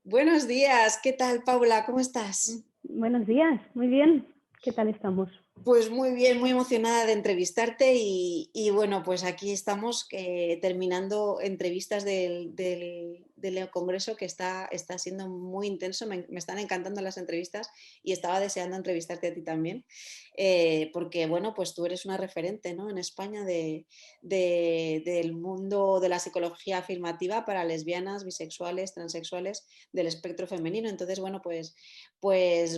Buenos días, ¿qué tal, Paula? ¿Cómo estás? Buenos días, muy bien. ¿Qué tal estamos? Pues muy bien, muy emocionada de entrevistarte y bueno, pues aquí estamos terminando entrevistas del Congreso que está siendo muy intenso, me están encantando las entrevistas y estaba deseando entrevistarte a ti también, porque bueno, pues tú eres una referente, ¿no? En España del mundo de la psicología afirmativa para lesbianas, bisexuales, transexuales del espectro femenino. Entonces, bueno, pues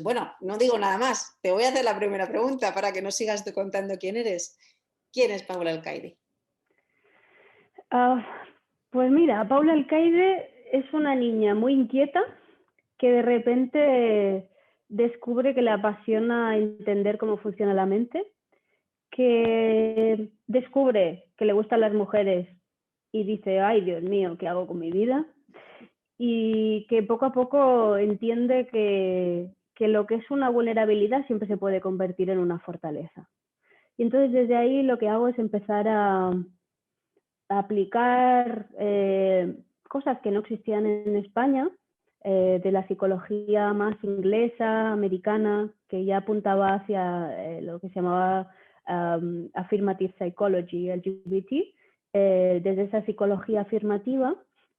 bueno, no digo nada más. Te voy a hacer la primera pregunta para que no sigas tú contando quién eres. ¿Quién es Paula Alcaide? Ah, pues mira, Paula Alcaide es una niña muy inquieta que de repente descubre que le apasiona entender cómo funciona la mente, que descubre que le gustan las mujeres y dice, ay Dios mío, ¿qué hago con mi vida? Y que poco a poco entiende que lo que es una vulnerabilidad siempre se puede convertir en una fortaleza. Y entonces desde ahí lo que hago es empezar a aplicar cosas que no existían en España, de la psicología más inglesa, americana, que ya apuntaba hacia lo que se llamaba affirmative psychology, LGBT. Desde esa psicología afirmativa,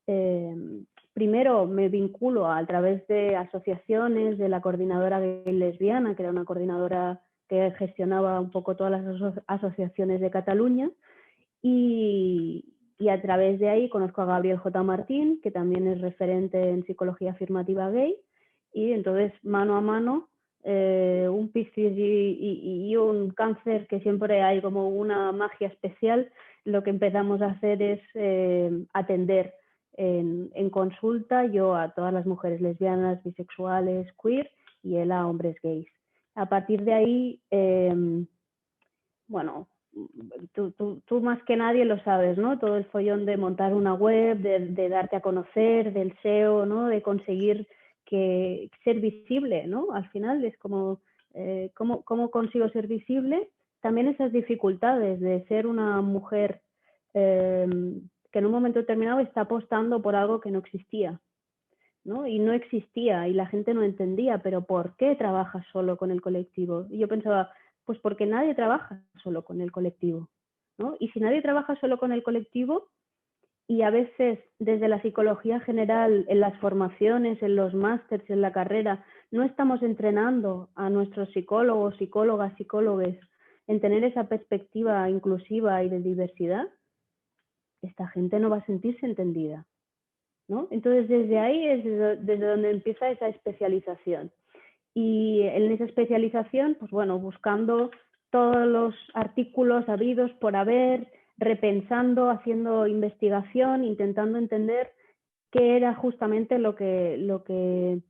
eh, primero me vinculo a través de asociaciones, de la coordinadora gay lesbiana, que era una coordinadora que gestionaba un poco todas las asociaciones de Cataluña, y a través de ahí conozco a Gabriel J. Martín, que también es referente en psicología afirmativa gay, y entonces mano a mano, un Piscis y un Cáncer, que siempre hay como una magia especial, lo que empezamos a hacer es atender en consulta, yo a todas las mujeres lesbianas, bisexuales, queer, y él a hombres gays. A partir de ahí, bueno, tú más que nadie lo sabes, ¿no? Todo el follón de montar una web, de darte a conocer, del SEO, ¿no? De conseguir ser visible, ¿no? Al final es como, ¿cómo consigo ser visible? También esas dificultades de ser una mujer eh, que en un momento determinado está apostando por algo que no existía, ¿no? Y no existía y la gente no entendía, pero ¿por qué trabajas solo con el colectivo? Y yo pensaba, pues porque nadie trabaja solo con el colectivo, ¿no? Y si nadie trabaja solo con el colectivo, y a veces desde la psicología general, en las formaciones, en los másters, en la carrera, no estamos entrenando a nuestros psicólogos, psicólogas, psicólogos en tener esa perspectiva inclusiva y de diversidad, esta gente no va a sentirse entendida, ¿no? Entonces, desde ahí es desde donde empieza esa especialización. Y en esa especialización, pues bueno, buscando todos los artículos habidos por haber, repensando, haciendo investigación, intentando entender qué era justamente lo que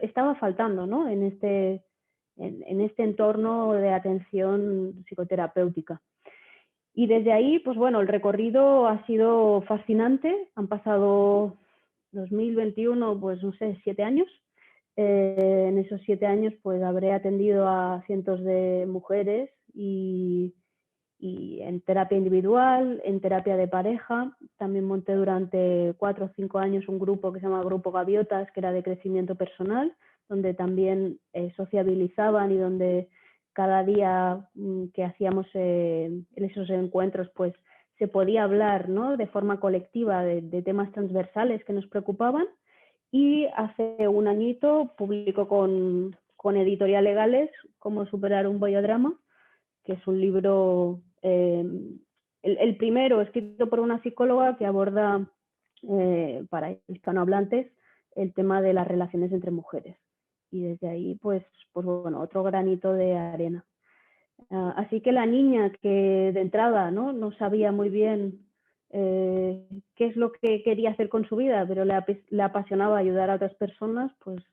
estaba faltando, ¿no? En este entorno de atención psicoterapéutica. Y desde ahí, pues bueno, el recorrido ha sido fascinante. Han pasado 2021, pues no sé, 7 años. En esos 7 años, pues habré atendido a cientos de mujeres y en terapia individual, en terapia de pareja. También monté durante 4 o 5 años un grupo que se llama Grupo Gaviotas, que era de crecimiento personal, donde también sociabilizaban y donde cada día que hacíamos en esos encuentros, pues se podía hablar, ¿no? De forma colectiva de temas transversales que nos preocupaban. Y hace un añito publico con Editorial Legales Cómo superar un bollodrama, que es un libro, el primero escrito por una psicóloga que aborda para hispanohablantes el tema de las relaciones entre mujeres. Y desde ahí, pues bueno, otro granito de arena. Así que la niña que de entrada no sabía muy bien qué es lo que quería hacer con su vida, pero le apasionaba ayudar a otras personas, pues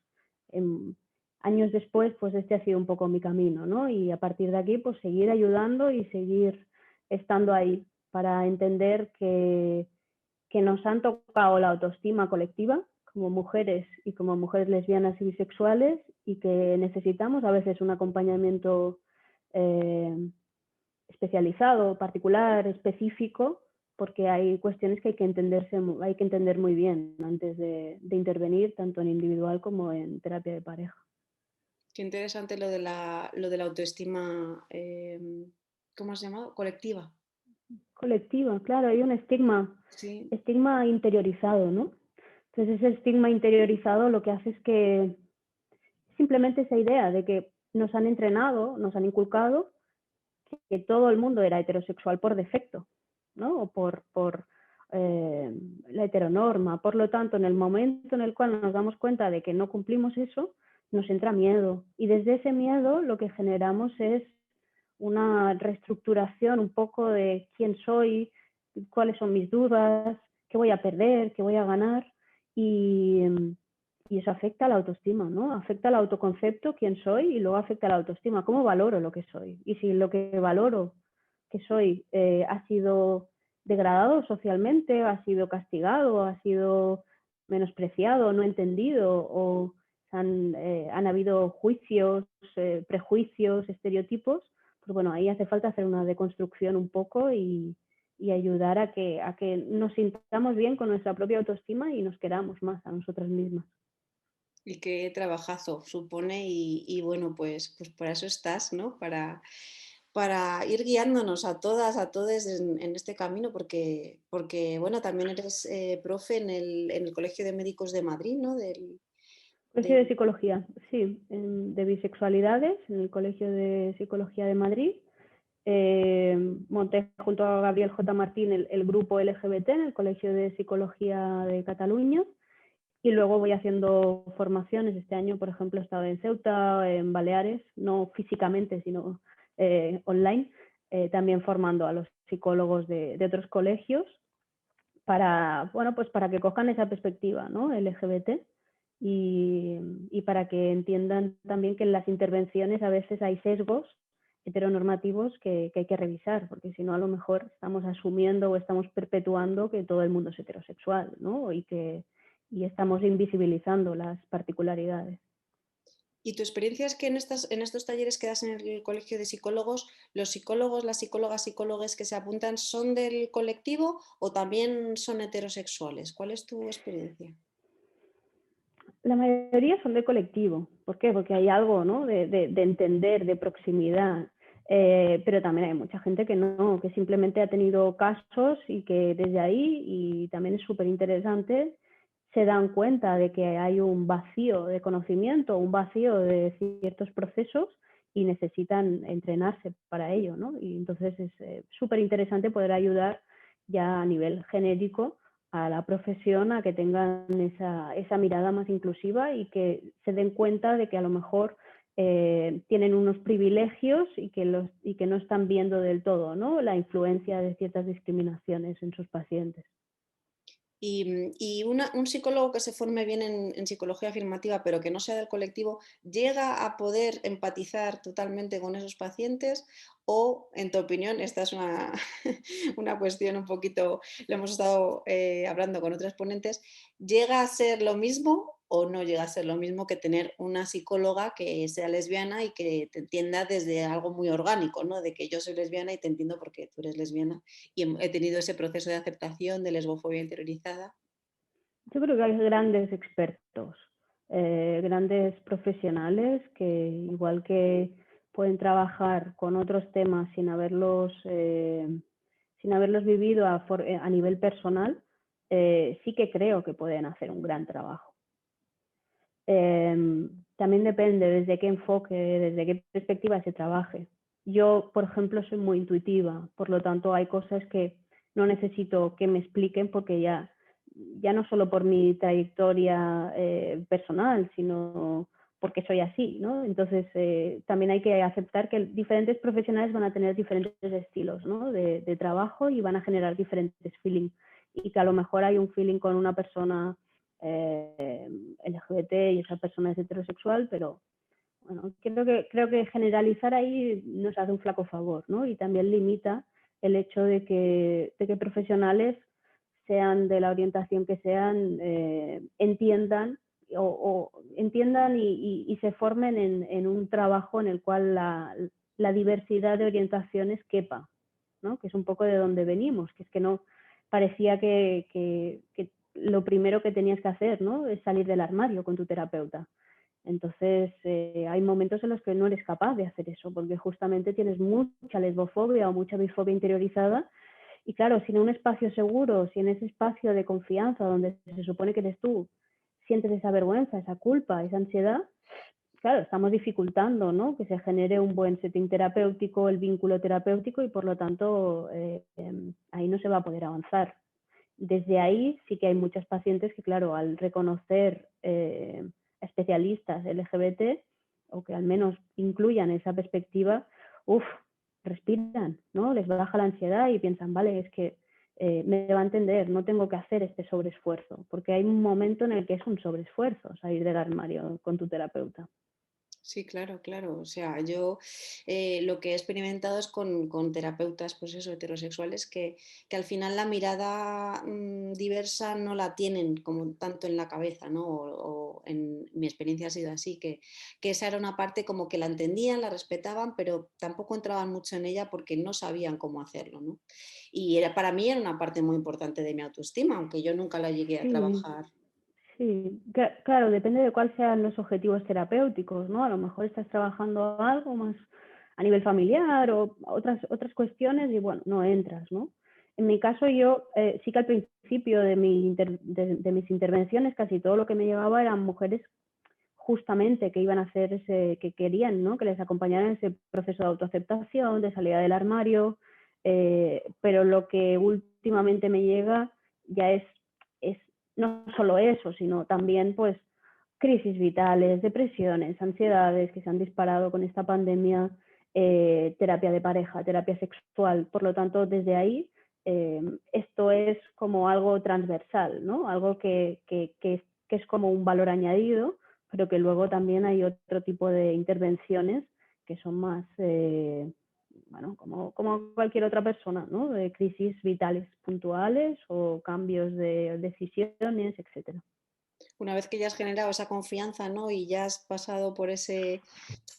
años después, pues este ha sido un poco mi camino, ¿no? Y a partir de aquí, pues seguir ayudando y seguir estando ahí para entender que nos han tocado la autoestima colectiva como mujeres y como mujeres lesbianas y bisexuales, y que necesitamos a veces un acompañamiento eh, especializado, particular, específico, porque hay cuestiones que hay que entender muy bien antes de intervenir, tanto en individual como en terapia de pareja. Qué interesante lo de la autoestima, ¿cómo has llamado? Colectiva. Colectiva, claro, hay un Sí, estigma interiorizado, ¿no? Entonces ese estigma interiorizado lo que hace es que simplemente esa idea de que nos han entrenado, nos han inculcado que todo el mundo era heterosexual por defecto, ¿no? O por la heteronorma. Por lo tanto, en el momento en el cual nos damos cuenta de que no cumplimos eso, nos entra miedo. Y desde ese miedo lo que generamos es una reestructuración un poco de quién soy, cuáles son mis dudas, qué voy a perder, qué voy a ganar. Y, y eso afecta a la autoestima, ¿no? Afecta al autoconcepto, quién soy, y luego afecta a la autoestima, cómo valoro lo que soy. Y si lo que valoro que soy ha sido degradado socialmente, ha sido castigado, ha sido menospreciado, no entendido, o han habido juicios, prejuicios, estereotipos, pues bueno, ahí hace falta hacer una deconstrucción un poco y ayudar a que nos sintamos bien con nuestra propia autoestima y nos queramos más a nosotras mismas. y qué trabajazo supone y bueno, pues para eso estás, ¿no? Para ir guiándonos a todas, a todos en este camino, porque bueno, también eres profe en el Colegio de Médicos de Madrid, ¿no? Colegio de Psicología, sí, de bisexualidades, en el Colegio de Psicología de Madrid. Monté junto a Gabriel J. Martín el grupo LGBT en el Colegio de Psicología de Cataluña y luego voy haciendo formaciones. Este año, por ejemplo, he estado en Ceuta, en Baleares, no físicamente, sino online, también formando a los psicólogos de otros colegios para, bueno, pues para que cojan esa perspectiva, ¿no? LGBT y para que entiendan también que en las intervenciones a veces hay sesgos heteronormativos que hay que revisar, porque si no a lo mejor estamos asumiendo o estamos perpetuando que todo el mundo es heterosexual, ¿no? Y estamos invisibilizando las particularidades. ¿Y tu experiencia es que en estos talleres que das en el Colegio de Psicólogos, los psicólogos, las psicólogas, psicólogos que se apuntan son del colectivo o también son heterosexuales? ¿Cuál es tu experiencia? La mayoría son de colectivo. ¿Por qué? Porque hay algo, ¿no? de entender, de proximidad. Pero también hay mucha gente que no, que simplemente ha tenido casos y que desde ahí, y también es súper interesante, se dan cuenta de que hay un vacío de conocimiento, un vacío de ciertos procesos y necesitan entrenarse para ello, ¿no? Y entonces es súper interesante poder ayudar ya a nivel genérico a la profesión a que tengan esa mirada más inclusiva y que se den cuenta de que a lo mejor tienen unos privilegios y que no están viendo del todo, ¿no? La influencia de ciertas discriminaciones en sus pacientes. Y un psicólogo que se forme bien en psicología afirmativa, pero que no sea del colectivo, ¿llega a poder empatizar totalmente con esos pacientes? O, en tu opinión, esta es una, una cuestión un poquito, lo hemos estado hablando con otros ponentes, ¿llega a ser lo mismo o no llega a ser lo mismo que tener una psicóloga que sea lesbiana y que te entienda desde algo muy orgánico, ¿no? De que yo soy lesbiana y te entiendo porque tú eres lesbiana y he tenido ese proceso de aceptación de lesbofobia interiorizada. Yo creo que hay grandes expertos, grandes profesionales que igual que pueden trabajar con otros temas sin haberlos vivido a nivel personal, sí que creo que pueden hacer un gran trabajo. También depende desde qué enfoque, desde qué perspectiva se trabaje. Yo, por ejemplo, soy muy intuitiva, por lo tanto hay cosas que no necesito que me expliquen porque ya no solo por mi trayectoria personal, sino porque soy así, ¿no? Entonces, también hay que aceptar que diferentes profesionales van a tener diferentes estilos, ¿no? de trabajo y van a generar diferentes feelings. Y que a lo mejor hay un feeling con una persona LGBT y esa persona es heterosexual, pero bueno, creo que generalizar ahí nos hace un flaco favor, ¿no? Y también limita el hecho de que profesionales, sean de la orientación que sean, entiendan entiendan y se formen en un trabajo en el cual la diversidad de orientaciones quepa, ¿no? Que es un poco de donde venimos, que es que no, parecía que lo primero que tenías que hacer, ¿no? Es salir del armario con tu terapeuta. Entonces, hay momentos en los que no eres capaz de hacer eso, porque justamente tienes mucha lesbofobia o mucha bifobia interiorizada. Y claro, si en un espacio seguro, si en ese espacio de confianza donde se supone que eres tú, sientes esa vergüenza, esa culpa, esa ansiedad, claro, estamos dificultando, ¿no? Que se genere un buen setting terapéutico, el vínculo terapéutico y por lo tanto ahí no se va a poder avanzar. Desde ahí sí que hay muchas pacientes que, claro, al reconocer especialistas LGBT o que al menos incluyan esa perspectiva, uff, respiran, ¿no? Les baja la ansiedad y piensan, vale, es que me va a entender, no tengo que hacer este sobreesfuerzo, porque hay un momento en el que es un sobreesfuerzo salir del armario con tu terapeuta. Sí, claro, claro. O sea, yo lo que he experimentado es con terapeutas, pues eso, heterosexuales, que al final la mirada diversa no la tienen como tanto en la cabeza, ¿no? O en mi experiencia ha sido así, que esa era una parte como que la entendían, la respetaban, pero tampoco entraban mucho en ella porque no sabían cómo hacerlo, ¿no? Y era, para mí era una parte muy importante de mi autoestima, aunque yo nunca la llegué a Sí, trabajar. sí, claro, depende de cuáles sean los objetivos terapéuticos, ¿no? A lo mejor estás trabajando algo más a nivel familiar o otras cuestiones y bueno, no entras, ¿no? En mi caso yo sí que al principio de mis intervenciones casi todo lo que me llevaba eran mujeres justamente que iban a hacer que querían, ¿no? Que les acompañaran en ese proceso de autoaceptación, de salida del armario, pero lo que últimamente me llega ya es no solo eso, sino también pues crisis vitales, depresiones, ansiedades que se han disparado con esta pandemia, terapia de pareja, terapia sexual. Por lo tanto, desde ahí, esto es como algo transversal, ¿no? Algo que es como un valor añadido, pero que luego también hay otro tipo de intervenciones que son más, bueno, como cualquier otra persona, ¿no? De crisis vitales puntuales o cambios de decisiones, etcétera. Una vez que ya has generado esa confianza, ¿no? Y ya has pasado por ese,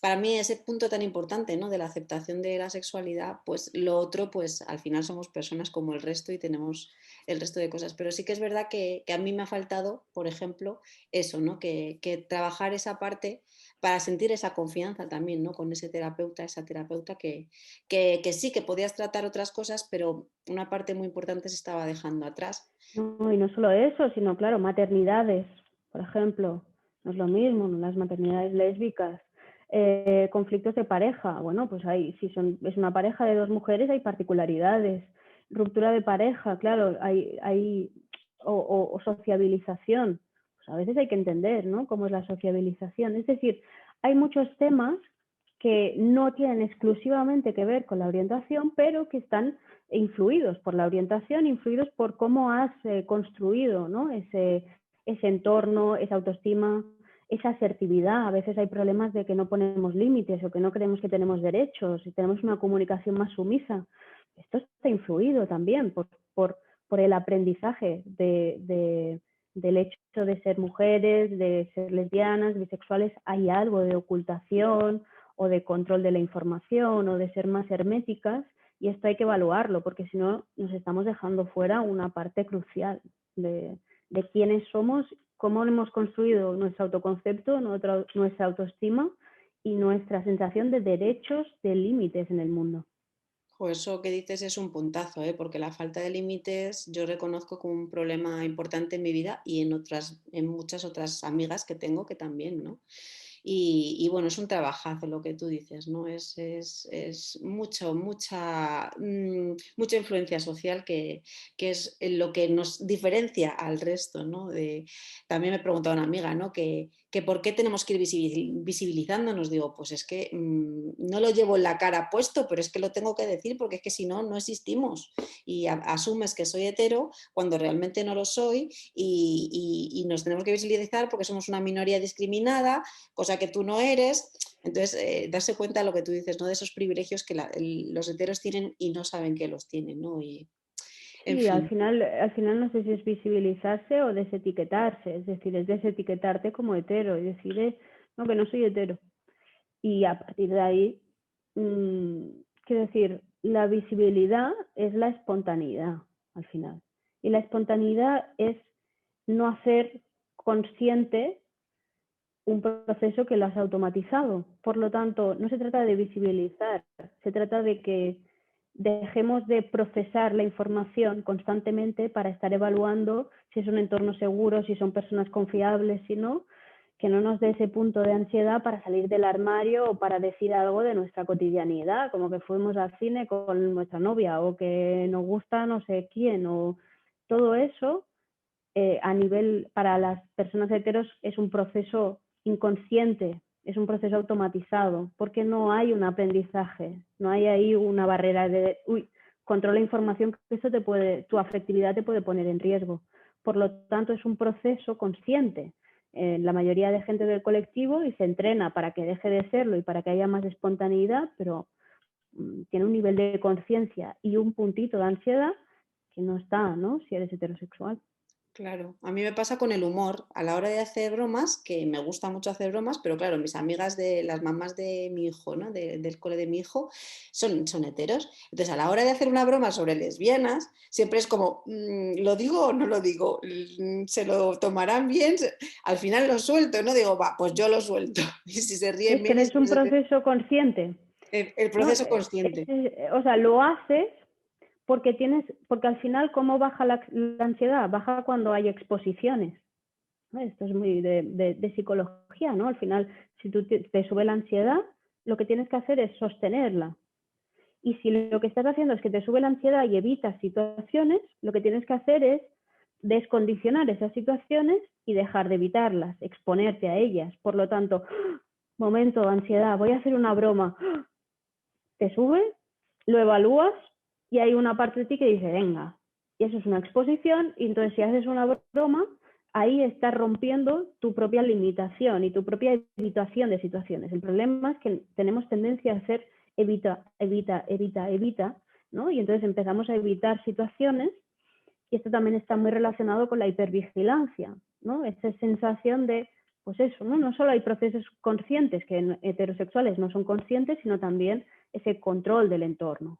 para mí, ese punto tan importante, ¿no? De la aceptación de la sexualidad, pues lo otro, pues al final somos personas como el resto y tenemos el resto de cosas. Pero sí que es verdad que a mí me ha faltado, por ejemplo, eso, ¿no? Que trabajar esa parte para sentir esa confianza también, ¿no? Con ese terapeuta, esa terapeuta que sí, que podías tratar otras cosas, pero una parte muy importante se estaba dejando atrás. No, y no solo eso, sino, claro, maternidades, por ejemplo, no es lo mismo, ¿no? Las maternidades lésbicas, conflictos de pareja, bueno, pues hay, si es una pareja de dos mujeres hay particularidades, ruptura de pareja, claro, o sociabilización, pues a veces hay que entender, ¿no? Cómo es la sociabilización, es decir, hay muchos temas que no tienen exclusivamente que ver con la orientación, pero que están influidos por la orientación, influidos por cómo has construido, ¿no? ese entorno, esa autoestima, esa asertividad. A veces hay problemas de que no ponemos límites o que no creemos que tenemos derechos y tenemos una comunicación más sumisa. Esto está influido también por el aprendizaje del hecho de ser mujeres, de ser lesbianas, bisexuales. Hay algo de ocultación o de control de la información o de ser más herméticas, y esto hay que evaluarlo porque si no nos estamos dejando fuera una parte crucial de quiénes somos, cómo hemos construido nuestro autoconcepto, nuestra autoestima y nuestra sensación de derechos, de límites en el mundo. Jo, eso que dices es un puntazo, ¿eh? Porque la falta de límites yo reconozco como un problema importante en mi vida y en otras, en muchas otras amigas que tengo que también, ¿no? Y bueno, es un trabajazo lo que tú dices, ¿no? Es mucha influencia social que es lo que nos diferencia al resto, ¿no? También me preguntaba una amiga, ¿no? Que por qué tenemos que ir visibilizándonos. Digo, pues es que no lo llevo en la cara puesto, pero es que lo tengo que decir porque es que si no, no existimos. Y asumes que soy hetero cuando realmente no lo soy y nos tenemos que visibilizar porque somos una minoría discriminada, cosa que tú no eres. Entonces, darse cuenta de lo que tú dices, ¿no? De esos privilegios que los heteros tienen y no saben que los tienen, ¿no? Y, en Sí, fin. al final no sé si es visibilizarse o desetiquetarse, es decir, es desetiquetarte como hetero y decir, no, que no soy hetero. Y a partir de ahí, quiero decir, la visibilidad es la espontaneidad al final. Y la espontaneidad es no hacer consciente un proceso que lo has automatizado. Por lo tanto, no se trata de visibilizar, se trata de que dejemos de procesar la información constantemente para estar evaluando si es un entorno seguro, si son personas confiables, si no, que no nos dé ese punto de ansiedad para salir del armario o para decir algo de nuestra cotidianidad, como que fuimos al cine con nuestra novia o que nos gusta no sé quién, o todo eso a nivel para las personas heteros es un proceso inconsciente, es un proceso automatizado, porque no hay un aprendizaje, no hay ahí una barrera de, uy, controla información que eso te puede, tu afectividad te puede poner en riesgo. Por lo tanto, es un proceso consciente en la mayoría de gente del colectivo y se entrena para que deje de serlo y para que haya más espontaneidad, pero tiene un nivel de conciencia y un puntito de ansiedad que no está, ¿no? Si eres heterosexual. Claro, a mí me pasa con el humor. A la hora de hacer bromas, que me gusta mucho hacer bromas, pero claro, mis amigas de las mamás de mi hijo, ¿no? Del cole de mi hijo, son heteros. Entonces, a la hora de hacer una broma sobre lesbianas, siempre es como, ¿lo digo o no lo digo? ¿Se lo tomarán bien? Al final lo suelto, ¿no? Digo, va, pues yo lo suelto. Y si se ríen Es que bien, no y es si no un se ríen, proceso consciente, el ¿no? proceso consciente. O sea, lo haces porque tienes, porque al final, ¿cómo baja la ansiedad? Baja cuando hay exposiciones. ¿No? Esto es muy de psicología, ¿no? Al final, si tú te sube la ansiedad, lo que tienes que hacer es sostenerla. Y si lo que estás haciendo es que te sube la ansiedad y evitas situaciones, lo que tienes que hacer es descondicionar esas situaciones y dejar de evitarlas, exponerte a ellas. Por lo tanto, momento de ansiedad, voy a hacer una broma, te sube, lo evalúas y hay una parte de ti que dice, venga, y eso es una exposición, y entonces si haces una broma, ahí estás rompiendo tu propia limitación y tu propia evitación de situaciones. El problema es que tenemos tendencia a hacer evita, evita, evita, evita, ¿no? Y entonces empezamos a evitar situaciones y esto también está muy relacionado con la hipervigilancia, ¿no? Esa sensación de, pues eso, ¿no? No solo hay procesos conscientes que en heterosexuales no son conscientes, sino también ese control del entorno.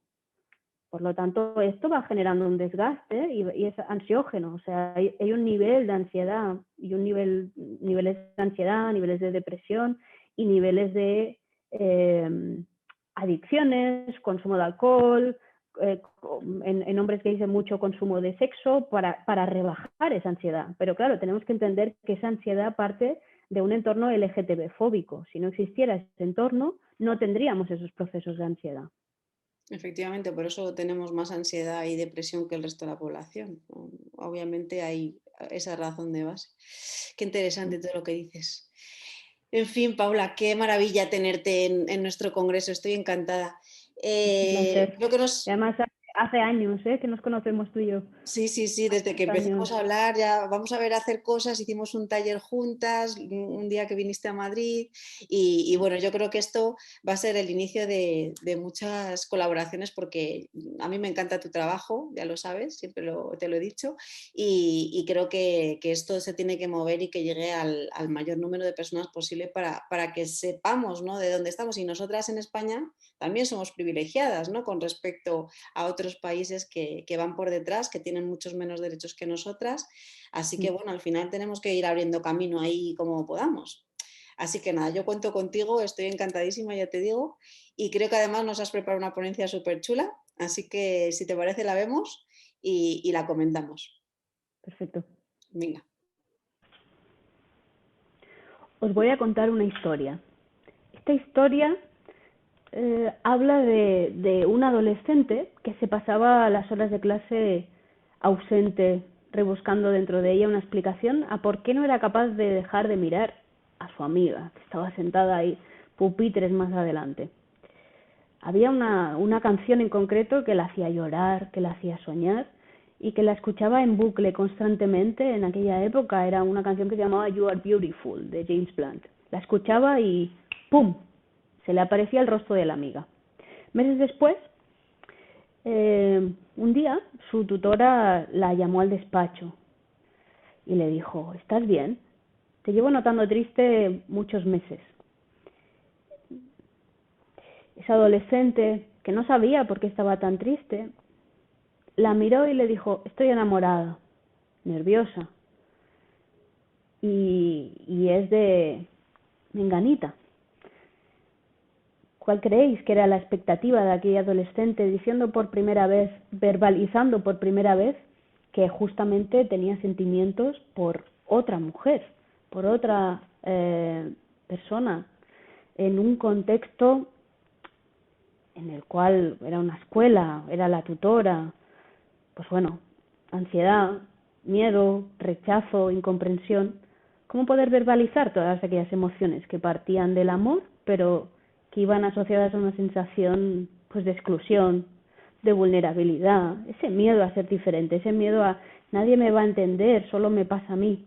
Por lo tanto, esto va generando un desgaste y es ansiógeno, o sea, hay un nivel de ansiedad y niveles de ansiedad, niveles de depresión y niveles de adicciones, consumo de alcohol, eh, en hombres que dicen mucho consumo de sexo para rebajar esa ansiedad. Pero claro, tenemos que entender que esa ansiedad parte de un entorno LGTB fóbico. Si no existiera ese entorno, no tendríamos esos procesos de ansiedad. Efectivamente, por eso tenemos más ansiedad y depresión que el resto de la población. Obviamente hay esa razón de base. Qué interesante todo lo que dices. En fin, Paula, qué maravilla tenerte en nuestro congreso. Estoy encantada. Un placer. Creo que Y nos, además hace años que nos conocemos tú y yo. Sí, sí, sí, desde que Años. empezamos a hablar ya vamos a ver hacer cosas, hicimos un taller juntas un día que viniste a Madrid y bueno, yo creo que esto va a ser el inicio de muchas colaboraciones porque a mí me encanta tu trabajo, ya lo sabes, siempre te lo he dicho y creo que esto se tiene que mover y que llegue al mayor número de personas posible para que sepamos, ¿no? De dónde estamos y nosotras en España también somos privilegiadas, ¿no? Con respecto a otros países que van por detrás, que tienen muchos menos derechos que nosotras. Así que bueno, al final tenemos que ir abriendo camino ahí como podamos. Así que nada, yo cuento contigo, estoy encantadísima, ya te digo, y creo que además nos has preparado una ponencia súper chula, así que si te parece la vemos y la comentamos. Perfecto. Venga. Os voy a contar una historia. Esta historia habla de un adolescente que se pasaba las horas de clase ausente, rebuscando dentro de ella una explicación a por qué no era capaz de dejar de mirar a su amiga, que estaba sentada ahí pupitres más adelante. Había una canción en concreto que la hacía llorar, que la hacía soñar y que la escuchaba en bucle constantemente en aquella época. Era una canción que se llamaba You Are Beautiful, de James Blunt. La escuchaba y ¡pum! Se le aparecía el rostro de la amiga. Meses después, un día, su tutora la llamó al despacho y le dijo, ¿estás bien? Te llevo notando triste muchos meses. Esa adolescente, que no sabía por qué estaba tan triste, la miró y le dijo, estoy enamorada, nerviosa, y es de menganita. ¿Cuál creéis que era la expectativa de aquella adolescente diciendo por primera vez, verbalizando por primera vez que justamente tenía sentimientos por otra mujer, por otra persona, en un contexto en el cual era una escuela, era la tutora? Pues bueno, ansiedad, miedo, rechazo, incomprensión. ¿Cómo poder verbalizar todas aquellas emociones que partían del amor, pero que iban asociadas a una sensación pues de exclusión, de vulnerabilidad, ese miedo a ser diferente, ese miedo a nadie me va a entender, solo me pasa a mí?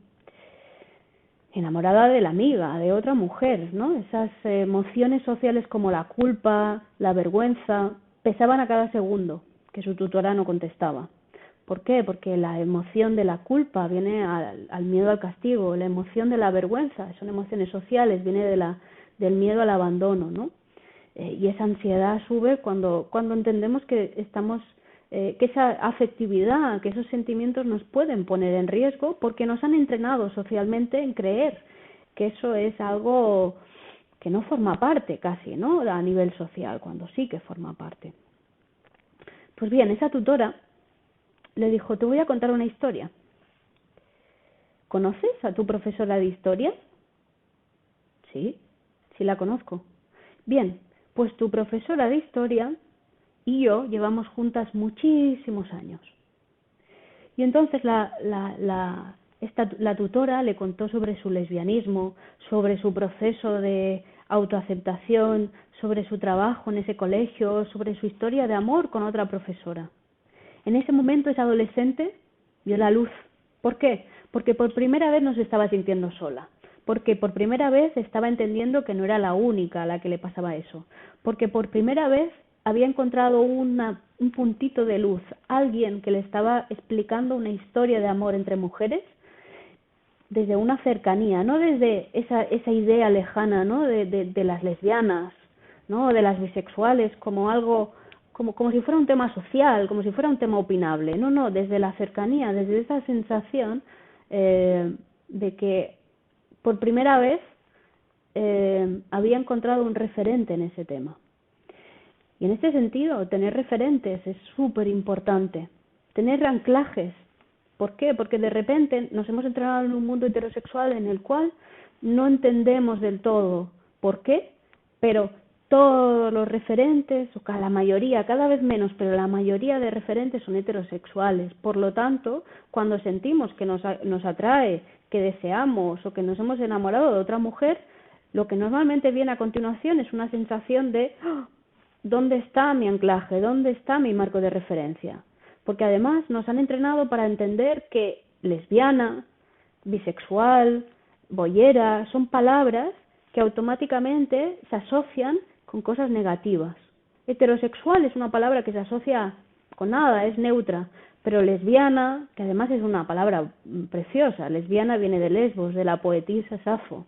Enamorada de la amiga, de otra mujer, ¿no? Esas emociones sociales como la culpa, la vergüenza, pesaban a cada segundo que su tutora no contestaba. ¿Por qué? Porque la emoción de la culpa viene al miedo al castigo, la emoción de la vergüenza, son emociones sociales, viene del miedo al abandono, ¿no? Y esa ansiedad sube cuando entendemos que estamos, que esa afectividad, que esos sentimientos nos pueden poner en riesgo porque nos han entrenado socialmente en creer que eso es algo que no forma parte casi, ¿no? A nivel social, cuando sí que forma parte. Pues bien, esa tutora le dijo, te voy a contar una historia. ¿Conoces a tu profesora de historia? Sí, sí la conozco. Bien, pues tu profesora de historia y yo llevamos juntas muchísimos años. Y entonces la tutora le contó sobre su lesbianismo, sobre su proceso de autoaceptación, sobre su trabajo en ese colegio, sobre su historia de amor con otra profesora. En ese momento esa adolescente vio la luz. ¿Por qué? Porque por primera vez no se estaba sintiendo sola. Porque por primera vez estaba entendiendo que no era la única a la que le pasaba eso. Porque por primera vez había encontrado un puntito de luz, alguien que le estaba explicando una historia de amor entre mujeres desde una cercanía, no desde esa idea lejana, ¿no? de las lesbianas, ¿no? De las bisexuales como algo, como si fuera un tema social, como si fuera un tema opinable. No, desde la cercanía, desde esa sensación de que por primera vez había encontrado un referente en ese tema. Y en este sentido, tener referentes es súper importante. Tener anclajes. ¿Por qué? Porque de repente nos hemos entrenado en un mundo heterosexual en el cual no entendemos del todo por qué, pero todos los referentes, o la mayoría, cada vez menos, pero la mayoría de referentes son heterosexuales. Por lo tanto, cuando sentimos que nos atrae, que deseamos o que nos hemos enamorado de otra mujer, lo que normalmente viene a continuación es una sensación de ¿dónde está mi anclaje? ¿Dónde está mi marco de referencia? Porque además nos han entrenado para entender que lesbiana, bisexual, boyera, son palabras que automáticamente se asocian con cosas negativas. Heterosexual es una palabra que se asocia con nada, es neutra, pero lesbiana, que además es una palabra preciosa, lesbiana viene de Lesbos, de la poetisa Safo,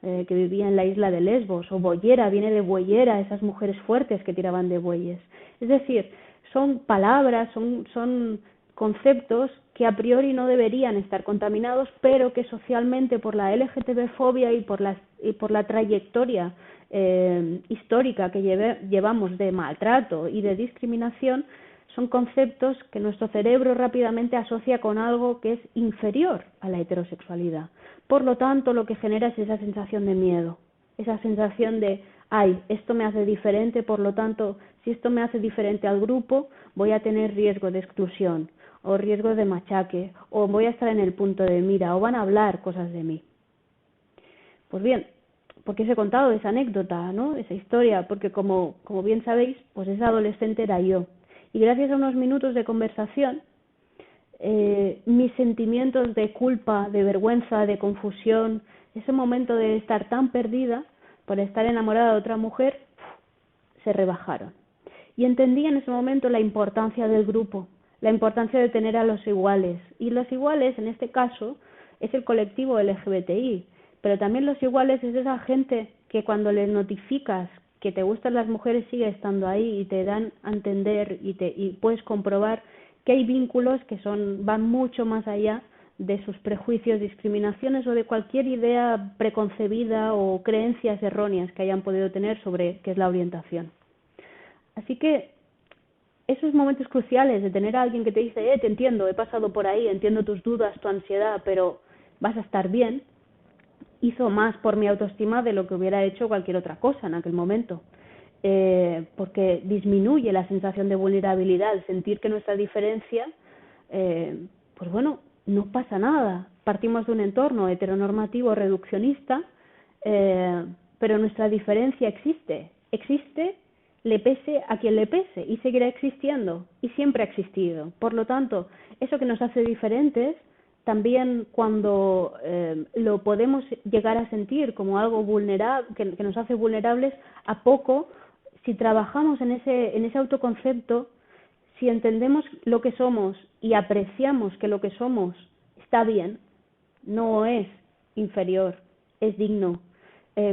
que vivía en la isla de Lesbos, o boyera viene de bueyera, esas mujeres fuertes que tiraban de bueyes. Es decir, son palabras, son conceptos que a priori no deberían estar contaminados, pero que socialmente por la LGTB-fobia y por la trayectoria histórica que llevamos de maltrato y de discriminación, son conceptos que nuestro cerebro rápidamente asocia con algo que es inferior a la heterosexualidad. Por lo tanto, lo que genera es esa sensación de miedo, esa sensación de, esto me hace diferente, por lo tanto, si esto me hace diferente al grupo, voy a tener riesgo de exclusión, o riesgo de machaque, o voy a estar en el punto de mira, o van a hablar cosas de mí. Pues bien, ¿por qué os he contado esa anécdota, ¿no? Esa historia? Porque como bien sabéis, pues esa adolescente era yo. Y gracias a unos minutos de conversación, mis sentimientos de culpa, de vergüenza, de confusión, ese momento de estar tan perdida por estar enamorada de otra mujer, se rebajaron. Y entendí en ese momento la importancia del grupo, la importancia de tener a los iguales. Y los iguales, en este caso, es el colectivo LGBTI, pero también los iguales es esa gente que cuando les notificas que te gustan las mujeres sigue estando ahí y te dan a entender y puedes comprobar que hay vínculos que van mucho más allá de sus prejuicios, discriminaciones o de cualquier idea preconcebida o creencias erróneas que hayan podido tener sobre qué es la orientación. Así que esos momentos cruciales de tener a alguien que te dice, te entiendo, he pasado por ahí, entiendo tus dudas, tu ansiedad, pero vas a estar bien, hizo más por mi autoestima de lo que hubiera hecho cualquier otra cosa en aquel momento. Porque disminuye la sensación de vulnerabilidad, el sentir que nuestra diferencia, pues bueno, no pasa nada. Partimos de un entorno heteronormativo reduccionista, pero nuestra diferencia existe, le pese a quien le pese, y seguirá existiendo, y siempre ha existido. Por lo tanto, eso que nos hace diferentes, también cuando lo podemos llegar a sentir como algo vulnerable, que nos hace vulnerables, a poco, si trabajamos en ese autoconcepto, si entendemos lo que somos y apreciamos que lo que somos está bien, no es inferior, es digno.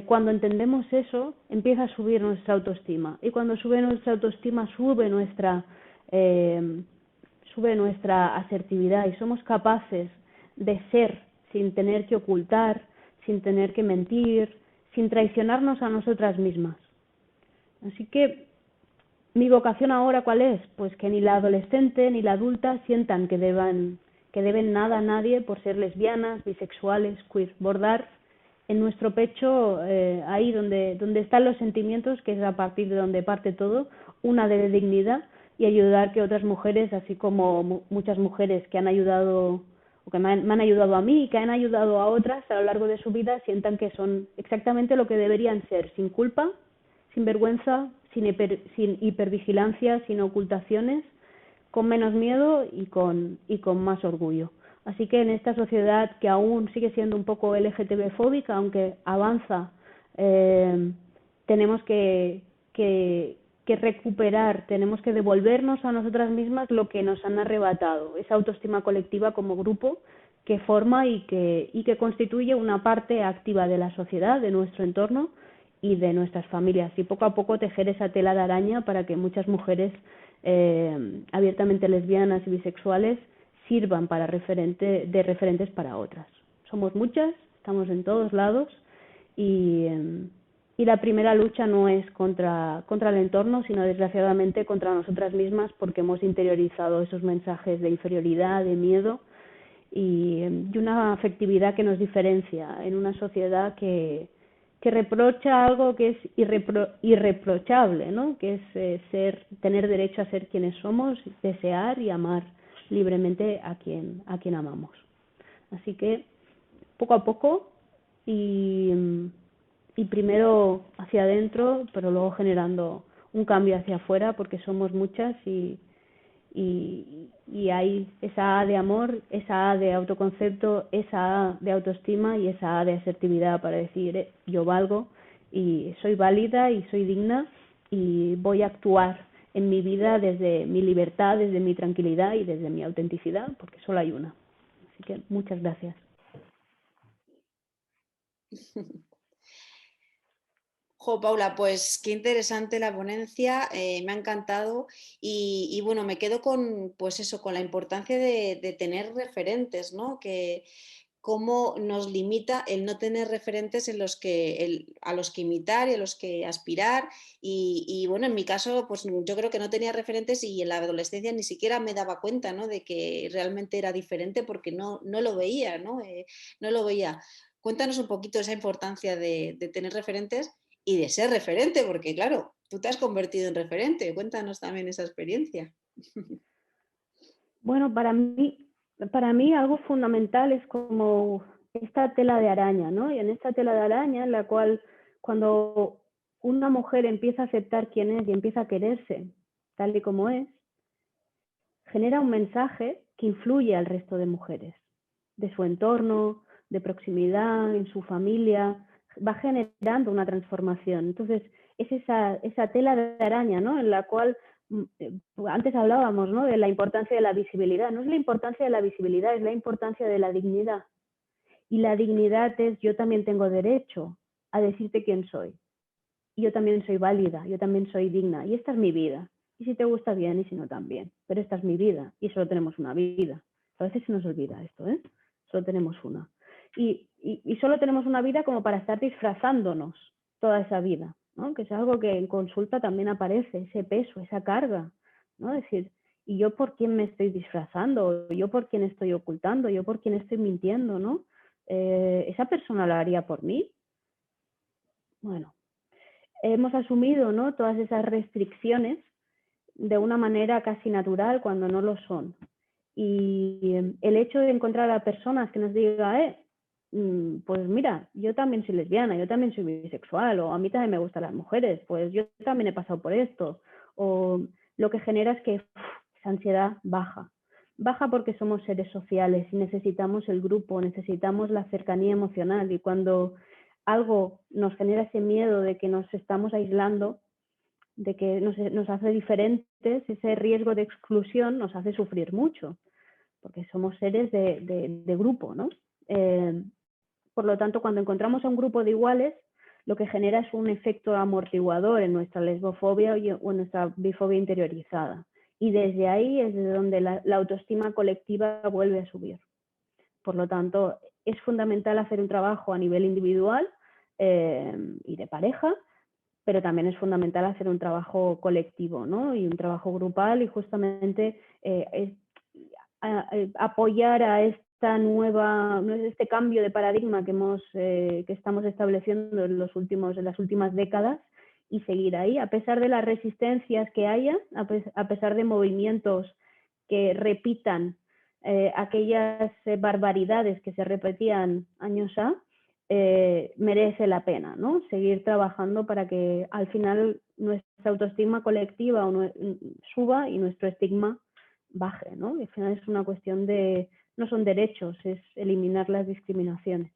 Cuando entendemos eso, empieza a subir nuestra autoestima. Y cuando sube nuestra autoestima, sube nuestra asertividad y somos capaces de ser sin tener que ocultar, sin tener que mentir, sin traicionarnos a nosotras mismas. Así que mi vocación ahora, ¿cuál es? Pues que ni la adolescente ni la adulta sientan que deben nada a nadie por ser lesbianas, bisexuales, queer. Bordar en nuestro pecho, ahí donde están los sentimientos, que es a partir de donde parte todo, una de dignidad, y ayudar que otras mujeres, así como muchas mujeres que han ayudado, o que me han ayudado a mí y que han ayudado a otras a lo largo de su vida, sientan que son exactamente lo que deberían ser, sin culpa, sin vergüenza, sin hipervigilancia, sin ocultaciones, con menos miedo y con más orgullo. Así que en esta sociedad que aún sigue siendo un poco LGTB-fóbica, aunque avanza, tenemos que recuperar, tenemos que devolvernos a nosotras mismas lo que nos han arrebatado, esa autoestima colectiva como grupo que forma y que constituye una parte activa de la sociedad, de nuestro entorno y de nuestras familias, y poco a poco tejer esa tela de araña para que muchas mujeres abiertamente lesbianas y bisexuales sirvan de referentes para otras. Somos muchas, estamos en todos lados, y la primera lucha no es contra el entorno, sino desgraciadamente contra nosotras mismas, porque hemos interiorizado esos mensajes de inferioridad, de miedo y una afectividad que nos diferencia en una sociedad que reprocha algo que es irreprochable, ¿no? Que es tener derecho a ser quienes somos, desear y amar libremente a quien amamos. Así que poco a poco y primero hacia adentro, pero luego generando un cambio hacia afuera, porque somos muchas y hay esa A de amor, esa A de autoconcepto, esa A de autoestima y esa A de asertividad para decir yo valgo y soy válida y soy digna y voy a actuar en mi vida desde mi libertad, desde mi tranquilidad y desde mi autenticidad, porque solo hay una. Así que muchas gracias. Jo, Paula, pues qué interesante la ponencia, me ha encantado y bueno, me quedo con, pues eso, con la importancia de tener referentes, ¿no? Que cómo nos limita el no tener referentes a los que imitar y a los que aspirar y bueno, en mi caso, pues yo creo que no tenía referentes y en la adolescencia ni siquiera me daba cuenta, ¿no? De que realmente era diferente porque no lo veía, ¿no? No lo veía. Cuéntanos un poquito esa importancia de tener referentes y de ser referente, porque claro, tú te has convertido en referente. Cuéntanos también esa experiencia. Bueno, para mí algo fundamental es como esta tela de araña, ¿no? Y en esta tela de araña en la cual cuando una mujer empieza a aceptar quién es y empieza a quererse tal y como es, genera un mensaje que influye al resto de mujeres, de su entorno, de proximidad, en su familia, va generando una transformación. Entonces, es esa tela de araña, ¿no? En la cual antes hablábamos, ¿no? De la importancia de la visibilidad. No es la importancia de la visibilidad, es la importancia de la dignidad. Y la dignidad es yo también tengo derecho a decirte quién soy. Y yo también soy válida, yo también soy digna. Y esta es mi vida. Y si te gusta bien y si no también. Pero esta es mi vida y solo tenemos una vida. A veces se nos olvida esto, ¿eh? Solo tenemos una. Y solo tenemos una vida como para estar disfrazándonos toda esa vida, ¿no? Que es algo que en consulta también aparece, ese peso, esa carga, ¿no? Es decir, ¿y yo por quién me estoy disfrazando? ¿Yo por quién estoy ocultando? ¿Yo por quién estoy mintiendo? ¿No? ¿Esa persona lo haría por mí? Bueno, hemos asumido, ¿no?, todas esas restricciones de una manera casi natural cuando no lo son. Y el hecho de encontrar a personas que nos digan, pues mira, yo también soy lesbiana, yo también soy bisexual, o a mí también me gustan las mujeres, pues yo también he pasado por esto, o lo que genera es que esa ansiedad baja. Baja porque somos seres sociales y necesitamos el grupo, necesitamos la cercanía emocional, y cuando algo nos genera ese miedo de que nos estamos aislando, de que nos hace diferentes, ese riesgo de exclusión nos hace sufrir mucho, porque somos seres de grupo, ¿no? Por lo tanto, cuando encontramos a un grupo de iguales, lo que genera es un efecto amortiguador en nuestra lesbofobia o en nuestra bifobia interiorizada. Y desde ahí es de donde la autoestima colectiva vuelve a subir. Por lo tanto, es fundamental hacer un trabajo a nivel individual y de pareja, pero también es fundamental hacer un trabajo colectivo, ¿no? Y un trabajo grupal, y justamente apoyar a este cambio de paradigma que estamos estableciendo en las últimas décadas, y seguir ahí, a pesar de las resistencias que haya, a pesar de movimientos que repitan aquellas barbaridades que se repetían años merece la pena, ¿no? Seguir trabajando para que al final nuestra autoestima colectiva suba y nuestro estigma baje, ¿no? Y al final es una cuestión no son derechos, es eliminar las discriminaciones.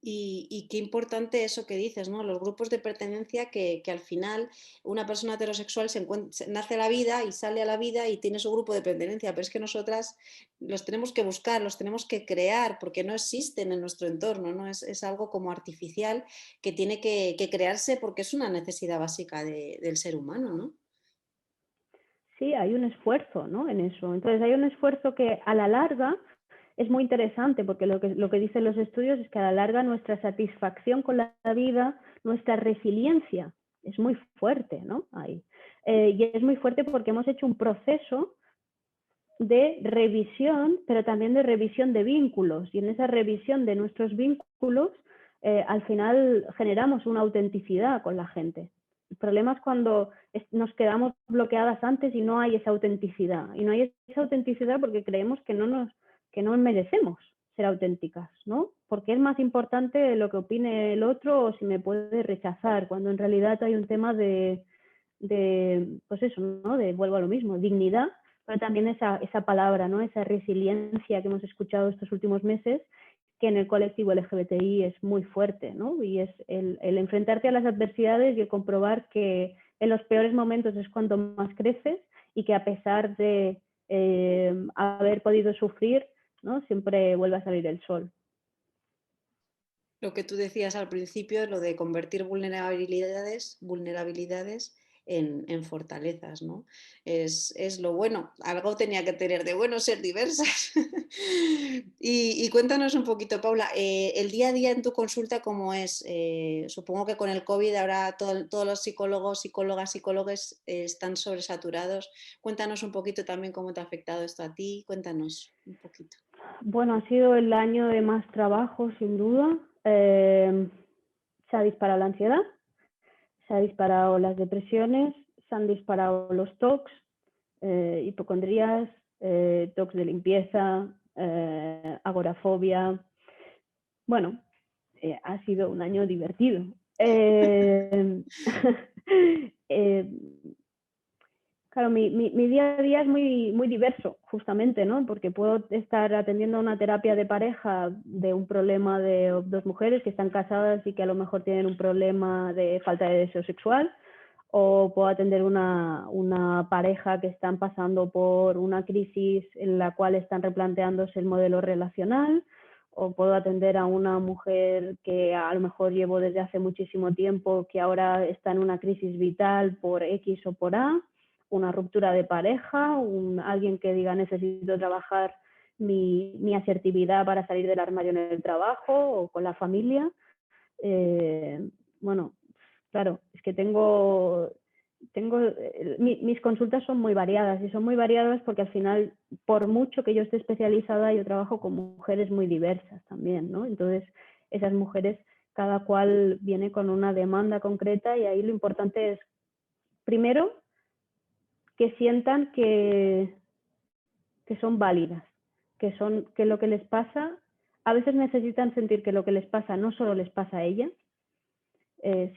Y qué importante eso que dices, ¿no? Los grupos de pertenencia que al final una persona heterosexual nace a la vida y sale a la vida y tiene su grupo de pertenencia, pero es que nosotras los tenemos que buscar, los tenemos que crear, porque no existen en nuestro entorno, ¿no? Es algo como artificial que tiene que crearse porque es una necesidad básica del ser humano, ¿no? Sí, hay un esfuerzo, ¿no?, en eso. Entonces hay un esfuerzo que a la larga es muy interesante, porque lo que dicen los estudios es que a la larga nuestra satisfacción con la vida, nuestra resiliencia es muy fuerte, ¿no? Ahí. Y es muy fuerte porque hemos hecho un proceso de revisión, pero también de revisión de vínculos. Y en esa revisión de nuestros vínculos, al final generamos una autenticidad con la gente. El problema es cuando nos quedamos bloqueadas antes y no hay esa autenticidad. Y no hay esa autenticidad porque creemos que no merecemos ser auténticas, ¿no? Porque es más importante lo que opine el otro o si me puede rechazar, cuando en realidad hay un tema pues eso, ¿no? Vuelvo a lo mismo, dignidad, pero también esa palabra, ¿no? Esa resiliencia que hemos escuchado estos últimos meses, que en el colectivo LGBTI es muy fuerte, ¿no? Y es el enfrentarte a las adversidades y el comprobar que en los peores momentos es cuando más creces, y que a pesar de haber podido sufrir, ¿no?, siempre vuelve a salir el sol. Lo que tú decías al principio, lo de convertir vulnerabilidades en fortalezas, ¿no? Es lo bueno. Algo tenía que tener de bueno ser diversas. Y cuéntanos un poquito, Paula, el día a día en tu consulta, ¿cómo es? Supongo que con el COVID ahora todos los psicólogos, psicólogas, psicólogos están sobresaturados. Cuéntanos un poquito también cómo te ha afectado esto a ti. Cuéntanos un poquito. Bueno, ha sido el año de más trabajo, sin duda. Se ha disparado la ansiedad, se han disparado las depresiones, se han disparado los TOCs, hipocondrías, TOCs de limpieza, agorafobia. Bueno, ha sido un año divertido. Claro, mi día a día es muy, muy diverso, justamente, ¿no? Porque puedo estar atendiendo una terapia de pareja de un problema de dos mujeres que están casadas y que a lo mejor tienen un problema de falta de deseo sexual, o puedo atender una pareja que están pasando por una crisis en la cual están replanteándose el modelo relacional, o puedo atender a una mujer que a lo mejor llevo desde hace muchísimo tiempo, que ahora está en una crisis vital por X o por A, una ruptura de pareja, alguien que diga necesito trabajar mi asertividad para salir del armario en el trabajo o con la familia. Bueno, claro, es que mis consultas son muy variadas y son muy variadas porque al final, por mucho que yo esté especializada, yo trabajo con mujeres muy diversas también, ¿no? Entonces, esas mujeres, cada cual viene con una demanda concreta y ahí lo importante es, primero, que sientan que son válidas, que lo que les pasa, a veces necesitan sentir que lo que les pasa no solo les pasa a ellas,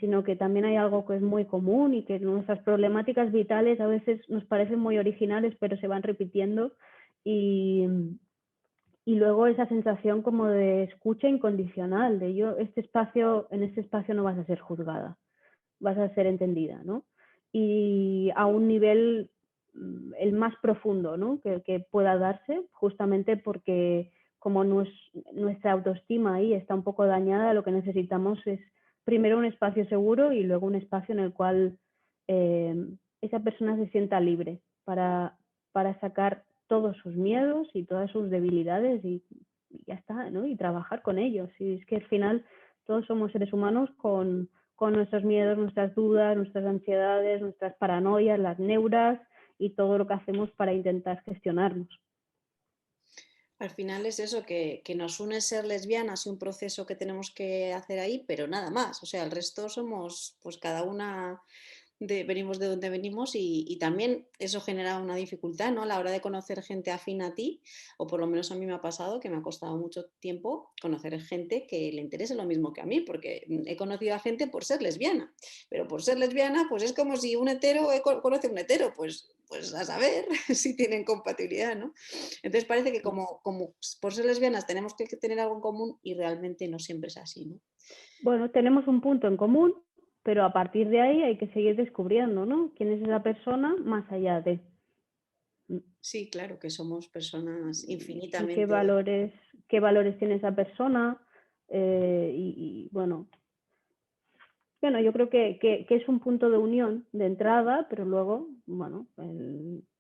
sino que también hay algo que es muy común y que nuestras problemáticas vitales a veces nos parecen muy originales, pero se van repitiendo y luego esa sensación como de escucha incondicional, de en este espacio no vas a ser juzgada, vas a ser entendida, ¿no? Y a un nivel el más profundo, ¿no? que pueda darse, justamente porque como nuestra autoestima ahí está un poco dañada, lo que necesitamos es primero un espacio seguro y luego un espacio en el cual esa persona se sienta libre para sacar todos sus miedos y todas sus debilidades y ya está, ¿no? Y trabajar con ellos. Y es que al final todos somos seres humanos con nuestros miedos, nuestras dudas, nuestras ansiedades, nuestras paranoias, las neuras y todo lo que hacemos para intentar gestionarnos. Al final es eso, que nos une ser lesbianas y un proceso que tenemos que hacer ahí, pero nada más. O sea, el resto somos, pues cada una venimos de donde venimos y también eso genera una dificultad, ¿no? A la hora de conocer gente afín a ti, o por lo menos a mí me ha pasado que me ha costado mucho tiempo conocer gente que le interese lo mismo que a mí, porque he conocido a gente por ser lesbiana, pero por ser lesbiana pues es como si un hetero conoce a un hetero, pues a saber si tienen compatibilidad, ¿no? Entonces parece que como por ser lesbianas tenemos que tener algo en común y realmente no siempre es así, ¿no? Bueno, tenemos un punto en común, pero a partir de ahí hay que seguir descubriendo, ¿no? ¿Quién es esa persona más allá de? Sí, claro, que somos personas ¿Y infinitamente... qué valores tiene esa persona? Bueno, yo creo que es un punto de unión de entrada, pero luego, bueno,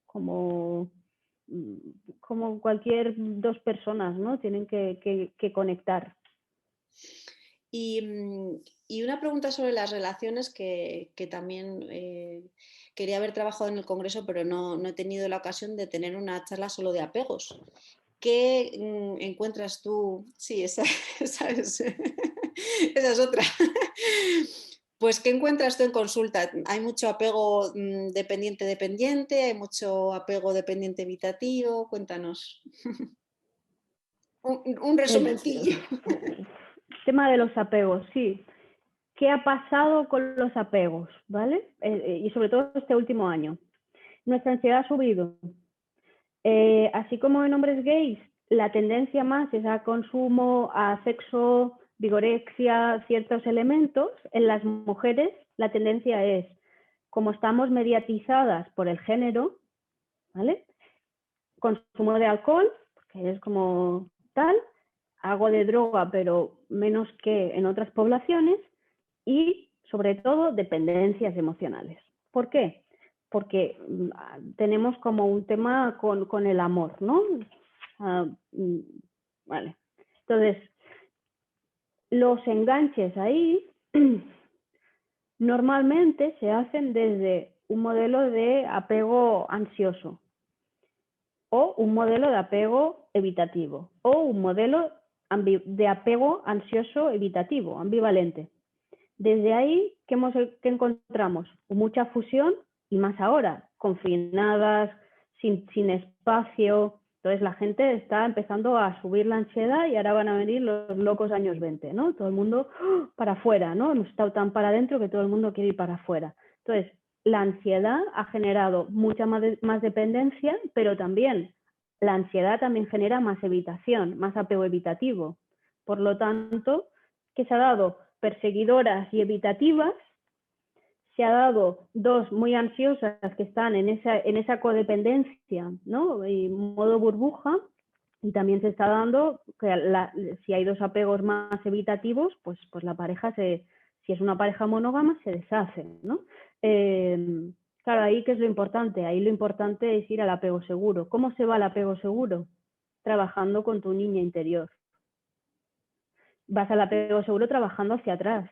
como cualquier dos personas, ¿no? Tienen que conectar. Y una pregunta sobre las relaciones que también quería haber trabajado en el Congreso, pero no he tenido la ocasión de tener una charla solo de apegos. ¿Qué encuentras tú? Sí, esa es otra. Pues, ¿qué encuentras tú en consulta? ¿Hay mucho apego dependiente-dependiente? ¿Hay mucho apego dependiente-evitativo? Cuéntanos. Un El resumencillo. tema de los apegos, sí. ¿Qué ha pasado con los apegos? ¿Vale? Y sobre todo este último año. Nuestra ansiedad ha subido. Así como en hombres gays, la tendencia más es a consumo, a sexo, vigorexia, ciertos elementos. En las mujeres la tendencia es, como estamos mediatizadas por el género, ¿vale? Consumo de alcohol, que es como tal, algo de droga, pero menos que en otras poblaciones, y sobre todo dependencias emocionales. ¿Por qué? Porque tenemos como un tema con el amor, ¿no? Vale. Entonces, los enganches ahí normalmente se hacen desde un modelo de apego ansioso o un modelo de apego evitativo o un modelo de apego ansioso evitativo, ambivalente. Desde ahí, ¿qué encontramos? Mucha fusión y más ahora, confinadas, sin espacio. Entonces la gente está empezando a subir la ansiedad y ahora van a venir los locos años 20, ¿no? Todo el mundo para afuera, ¿no? Hemos estado tan para adentro que todo el mundo quiere ir para afuera. Entonces, la ansiedad ha generado mucha más dependencia, pero también la ansiedad también genera más evitación, más apego evitativo. Por lo tanto, ¿qué se ha dado? Perseguidoras y evitativas, se ha dado dos muy ansiosas que están en esa codependencia, ¿no? Y modo burbuja, Y también se está dando que si hay dos apegos más evitativos, pues la pareja si es una pareja monógama, se deshace, ¿no? Claro, ahí ¿qué es lo importante? Ahí lo importante es ir al apego seguro. ¿Cómo se va al apego seguro? Trabajando con tu niña interior. Vas al apego seguro trabajando hacia atrás,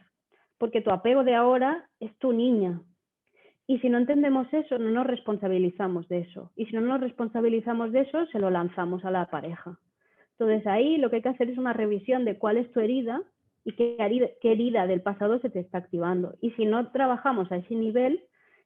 porque tu apego de ahora es tu niña. Y si no entendemos eso, no nos responsabilizamos de eso. Y si no nos responsabilizamos de eso, se lo lanzamos a la pareja. Entonces ahí lo que hay que hacer es una revisión de cuál es tu herida y qué herida del pasado se te está activando. Y si no trabajamos a ese nivel,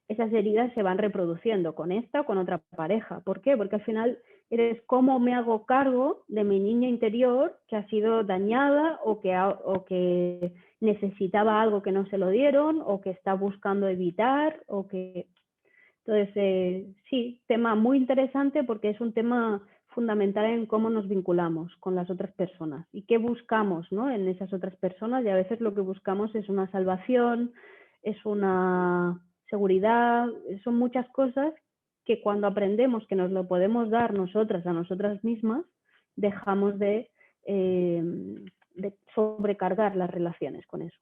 esas heridas se van reproduciendo con esta o con otra pareja. ¿Por qué? Porque al final eres cómo me hago cargo de mi niña interior que ha sido dañada o que necesitaba algo que no se lo dieron o que está buscando evitar o que... Entonces, sí, tema muy interesante porque es un tema fundamental en cómo nos vinculamos con las otras personas y qué buscamos, ¿no?, en esas otras personas, y a veces lo que buscamos es una salvación, es una seguridad, son muchas cosas que cuando aprendemos que nos lo podemos dar nosotras a nosotras mismas, dejamos de sobrecargar las relaciones con eso.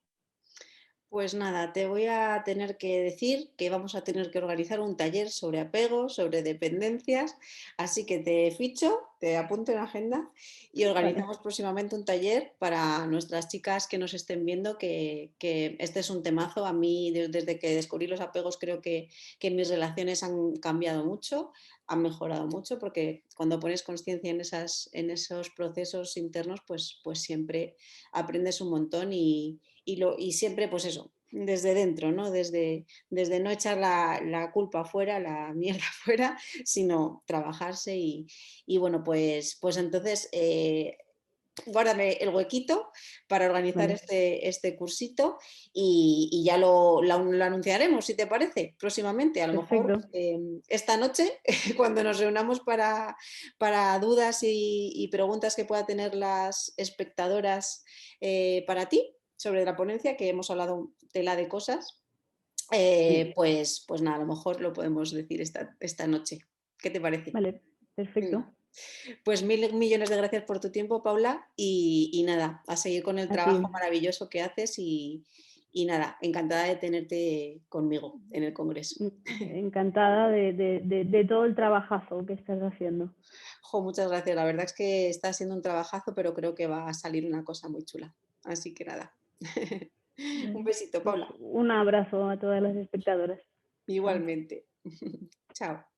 Pues nada, te voy a tener que decir que vamos a tener que organizar un taller sobre apego, sobre dependencias, así que te ficho, te apunto en la agenda y Vale. organizamos próximamente un taller para nuestras chicas que nos estén viendo, que este es un temazo. A mí, desde que descubrí los apegos, creo que mis relaciones han cambiado mucho, han mejorado mucho, porque cuando pones conciencia en esos procesos internos, pues siempre aprendes un montón y siempre, pues eso, desde dentro, ¿no? Desde no echar la culpa afuera, la mierda afuera, sino trabajarse y bueno, pues entonces guárdame el huequito para organizar Vale, este cursito y ya lo anunciaremos, si te parece, próximamente. A lo mejor perfecto. esta noche, cuando nos reunamos para dudas y preguntas que pueda tener las espectadoras para ti sobre la ponencia, que hemos hablado tela de cosas, Sí, pues nada, a lo mejor lo podemos decir esta noche. ¿Qué te parece? vale, perfecto. Venga. Pues mil millones de gracias por tu tiempo, Paula, y nada, a seguir con el A ti. trabajo maravilloso que haces y nada, encantada de tenerte conmigo en el Congreso. Encantada de todo el trabajazo que estás haciendo. Jo, muchas gracias, la verdad es que está siendo un trabajazo, pero creo que va a salir una cosa muy chula. Así que nada. Un besito, Pues Paula. un abrazo a todas las espectadoras. Chao. Igualmente. Chao.